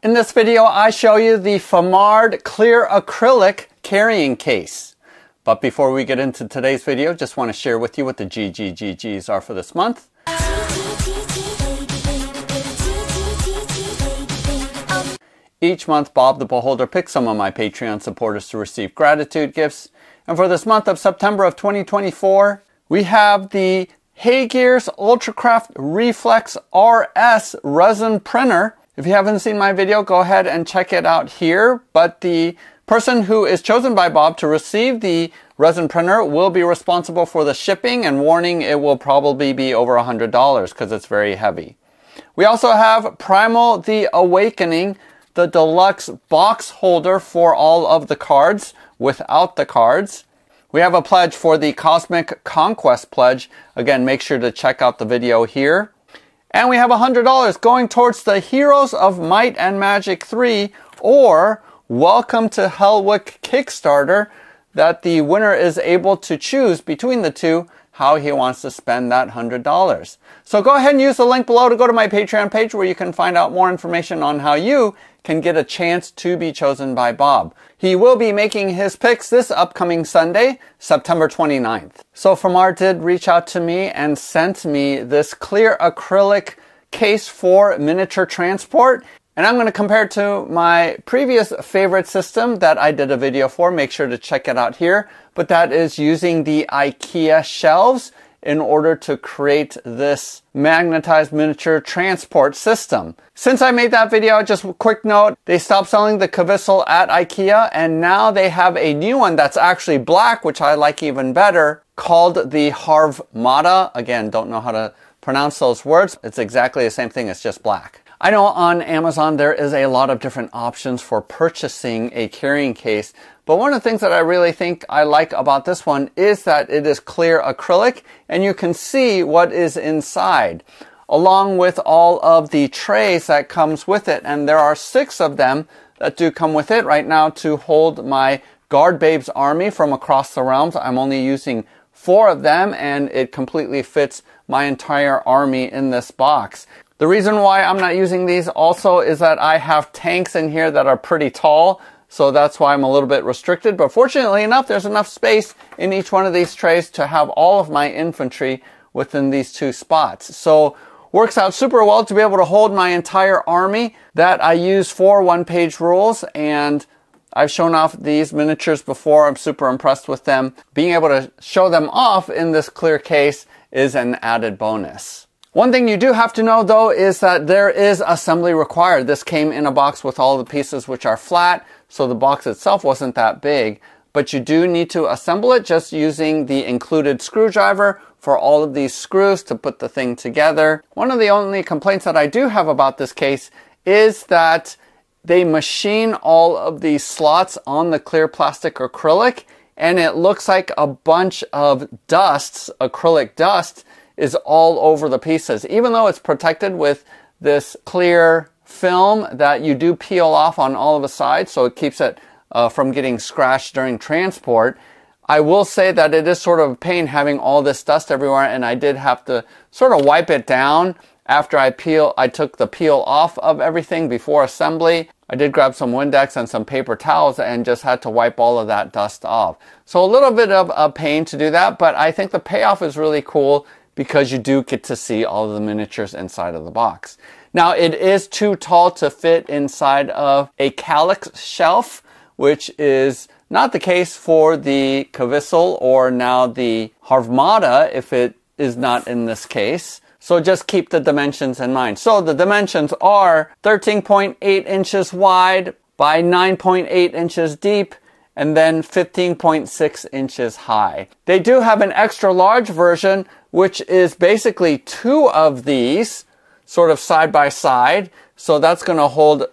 In this video, I show you the Famard clear acrylic carrying case. But before we get into today's video, just want to share with you what the GGGGs are for this month. Each month, Bob the Beholder picks some of my Patreon supporters to receive gratitude gifts. And for this month of September of 2024, we have the Haygears Ultracraft Reflex RS resin printer. If you haven't seen my video, go ahead and check it out here. But the person who is chosen by Bob to receive the resin printer will be responsible for the shipping, and warning, it will probably be over $100 because it's very heavy. We also have Primal the Awakening, the deluxe box holder for all of the cards without the cards. We have a pledge for the Cosmic Conquest pledge. Again, make sure to check out the video here. And we have $100 going towards the Heroes of Might and Magic 3 or Welcome to Hellwick Kickstarter, that the winner is able to choose between the two how he wants to spend that $100. So go ahead and use the link below to go to my Patreon page where you can find out more information on how you can get a chance to be chosen by Bob. He will be making his picks this upcoming Sunday, September 29th. So Famard did reach out to me and sent me this clear acrylic case for miniature transport. And I'm going to compare it to my previous favorite system that I did a video for. Make sure to check it out here. But that is using the Ikea shelves in order to create this magnetized miniature transport system. Since I made that video, just a quick note, they stopped selling the Kvissle at Ikea, and now they have a new one that's actually black, which I like even better, called the Harvmata. Again, don't know how to pronounce those words. It's exactly the same thing, it's just black. I know on Amazon there is a lot of different options for purchasing a carrying case, but one of the things that I really think I like about this one is that it is clear acrylic and you can see what is inside, along with all of the trays that comes with it. And there are 6 of them that do come with it right now to hold my Guard Babes army from across the realms. I'm only using 4 of them and it completely fits my entire army in this box. The reason why I'm not using these also is that I have tanks in here that are pretty tall, so that's why I'm a little bit restricted. But fortunately enough, there's enough space in each one of these trays to have all of my infantry within these 2 spots. So works out super well to be able to hold my entire army that I use for one-page rules. And I've shown off these miniatures before. I'm super impressed with them. Being able to show them off in this clear case is an added bonus. One thing you do have to know though is that there is assembly required. This came in a box with all the pieces which are flat, so the box itself wasn't that big, but you do need to assemble it just using the included screwdriver for all of these screws to put the thing together. One of the only complaints that I do have about this case is that they machine all of these slots on the clear plastic acrylic, and it looks like a bunch of dusts, acrylic dust, is all over the pieces. Even though it's protected with this clear film that you do peel off on all of the sides, so it keeps it from getting scratched during transport, I will say that it is sort of a pain having all this dust everywhere, and I did have to sort of wipe it down after I took the peel off of everything before assembly. I did grab some Windex and some paper towels and just had to wipe all of that dust off. So a little bit of a pain to do that, but I think the payoff is really cool because you do get to see all of the miniatures inside of the box. Now, it is too tall to fit inside of a Acrylic shelf, which is not the case for the Kvissle or now the Harvmata if it is not in this case. So just keep the dimensions in mind. So the dimensions are 13.8 inches wide by 9.8 inches deep, and then 15.6 inches high. They do have an extra large version, which is basically 2 of these, sort of side by side. So that's going to hold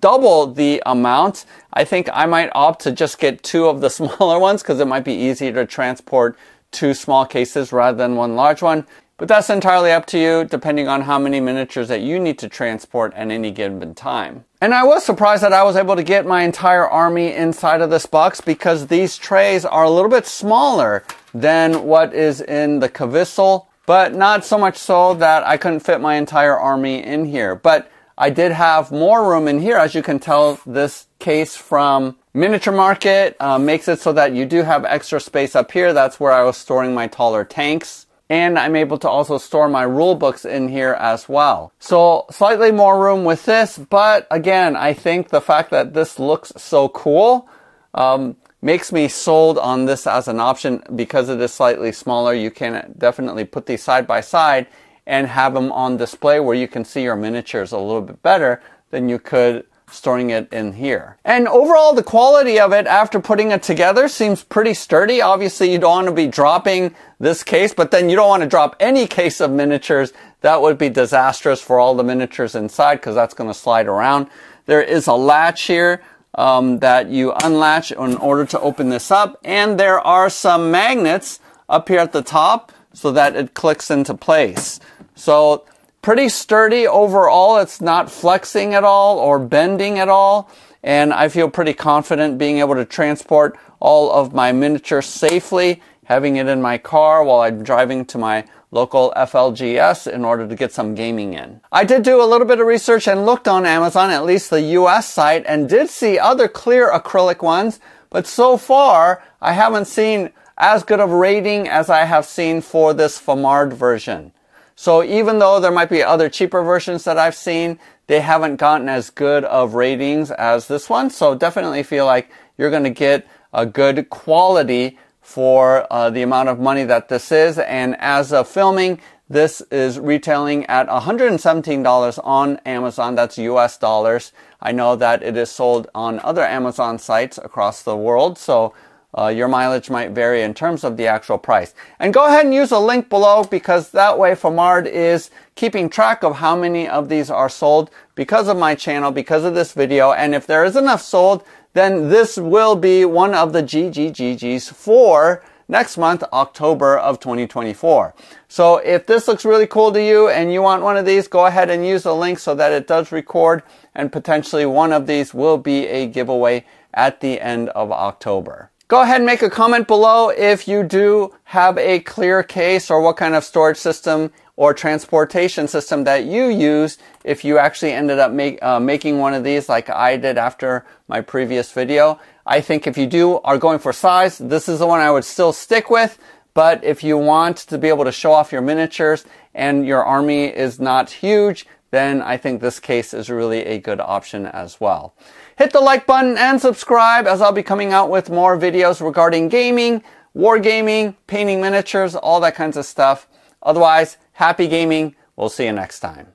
double the amount. I think I might opt to just get 2 of the smaller ones because it might be easier to transport 2 small cases rather than 1 large one. But that's entirely up to you, depending on how many miniatures that you need to transport at any given time. And I was surprised that I was able to get my entire army inside of this box because these trays are a little bit smaller than what is in the Kvissle, but not so much so that I couldn't fit my entire army in here. But I did have more room in here. As you can tell, this case from Miniature Market makes it so that you do have extra space up here. That's where I was storing my taller tanks. And I'm able to also store my rule books in here as well. So slightly more room with this, but again, I think the fact that this looks so cool makes me sold on this as an option. Because it is slightly smaller, you can definitely put these side by side and have them on display where you can see your miniatures a little bit better than you could storing it in here. And overall, the quality of it after putting it together seems pretty sturdy. Obviously, you don't want to be dropping this case, but then you don't want to drop any case of miniatures. That would be disastrous for all the miniatures inside because that's going to slide around. There is a latch here that you unlatch in order to open this up, and there are some magnets up here at the top so that it clicks into place. So pretty sturdy overall. It's not flexing at all or bending at all. And I feel pretty confident being able to transport all of my miniatures safely, having it in my car while I'm driving to my local FLGS in order to get some gaming in. I did do a little bit of research and looked on Amazon, at least the US site, and did see other clear acrylic ones. But so far, I haven't seen as good of a rating as I have seen for this Famard version. So even though there might be other cheaper versions that I've seen, they haven't gotten as good of ratings as this one. So definitely feel like you're going to get a good quality for the amount of money that this is. And as of filming, this is retailing at $117 on Amazon. That's US dollars. I know that it is sold on other Amazon sites across the world. So your mileage might vary in terms of the actual price. And go ahead and use a link below because that way Famard is keeping track of how many of these are sold because of my channel, because of this video. And if there is enough sold, then this will be one of the GGGGs for next month, October of 2024. So if this looks really cool to you and you want one of these, go ahead and use the link so that it does record, and potentially one of these will be a giveaway at the end of October. Go ahead and make a comment below if you do have a clear case or what kind of storage system or transportation system that you use if you actually ended up making one of these like I did after my previous video. I think if you are going for size, this is the one I would still stick with. But if you want to be able to show off your miniatures and your army is not huge, then I think this case is really a good option as well. Hit the like button and subscribe, as I'll be coming out with more videos regarding gaming, wargaming, painting miniatures, all that kinds of stuff. Otherwise, happy gaming. We'll see you next time.